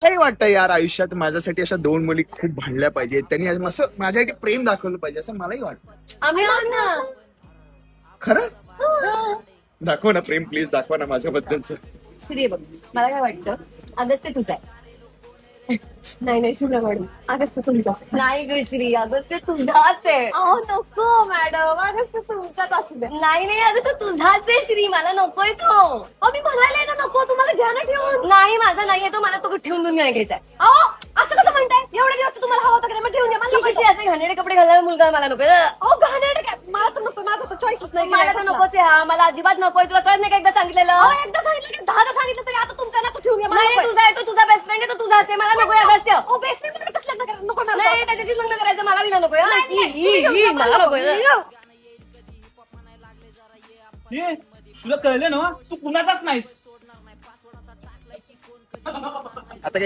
मलाही वाटतं यार आयुष्यात माझ्यासाठी अशा दोन मुली खूप भांडल्या पाहिजे, त्यांनी असं माझ्यासाठी प्रेम दाखवलं पाहिजे असं मलाही वाटतं. आम्ही आहोत ना. खरं हो. दाखव ना प्रेम, प्लीज दाखवा ना माझ्याबद्दलच. श्री बघ, मला काय वाटतं, अगस्त्य तुझा आहे. नाही नाही शुभ्रा मॅडम, अगस्त तुमचाच आहे. नाही ग श्री, अगस्त्य तुझाच आहे. अहो नको मॅडम, अगस्त तुमचाच असू द्या. नाही नाही, अगं तो तुझाच आहे श्री, मला नकोय तो. अहो मी म्हणाले ना नको, तुम्हाला घ्या ना ठेवून. नाही माझा नाहीये तो, मला तो ठेवून देऊन घ्यायचा. अहो असं कसं म्हणताय, एवढे दिवस तर तुम्हाला हवा होता का नाही, मग ठेवून द्या. मला नको. असे घाणेरडे कपडे घालणारा मुलगा मला नको. अहो घाणेरडे काय, मला तर नको, माझा तर चॉईसच नाही. मला तर नकोच आहे हा, मला अजिबात नकोय. तुला कळत नाही का एकदा सांगितलेलं? अहो एकदा सांगितलं की 10दा सांगितलं तरी आता तुमचा ना तो ठेवून घ्या. मला नाही नकोय. तुझा आहे तो, तुझा बेस्ट फ्रेंड आहे तो, तुझाच आहे. मला नकोय अगस्त्य. अहो बेस्ट फ्रेंड मध्ये कसं लग्न करायचं, नको मला. नाही त्याच्याशीच लग्न करायचं, मला बी नकोय. हा, नाही, नाही, ही, तुम्ही ही, घेऊन जा, मला मला नकोय. हे तुला कळलं ना, तू कुणाचाच नाहीस. आता